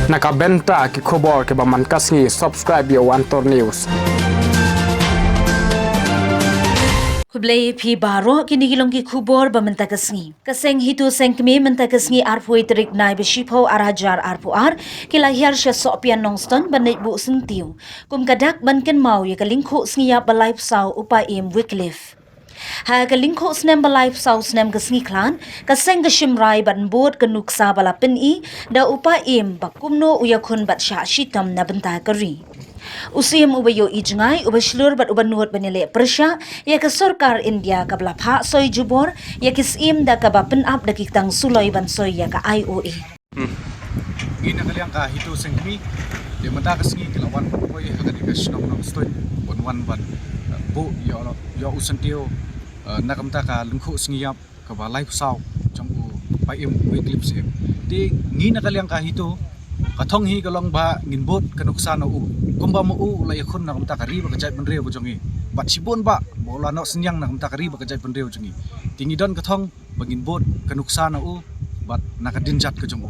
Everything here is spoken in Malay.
Nakabenta ki khobor ke baman kasngi subscribe yo Antor News. Kublai pi baro kini gilong ki kubor ba menta kasngi. Kaseng HITO sengkmi menta kasngi arpoi terik nai beshipo arajar arpu ar kila hiar sya sopian nongston ban naik bu sentiu. Kum kadak ban Kynmaw ya lyngkhuh sngia ba live saw Paiem Wickliffe. Ha lyngkhuh snem ba live saw snem kasngi klan kaseng kashimrai ban bot kanuksa bala peni da Paiem ba kumno uyakun bat sya shitam na benta kari. Usim ubayo ijngai ubashlur bat ubanuot banile persya ya ke sarkar India ka blapha soy jubor ya kisim da ka bapen up da kitang suloy ban soy ya ka IOA. Ina kaliang ka HITO sengkmi de mata kasngi kilawan boy hagani ka shnong nong stoy bonwan ban bo yo usantio nakamta ka lyngkhuh sngiap ka ba live saw trong u Paiem Wickliffe se de ngina kaliang ka HITO kathong hi kalong ba nginbot kanuksa no u kumba mo u la yakhun na kamta kari ba kajai penreu bojongi bat sibon ba bola no senyang na kamta kari ba kajai penreu jongi tingi don kathong ba nginbot kanuksa no u bat nakadinjat ka jong u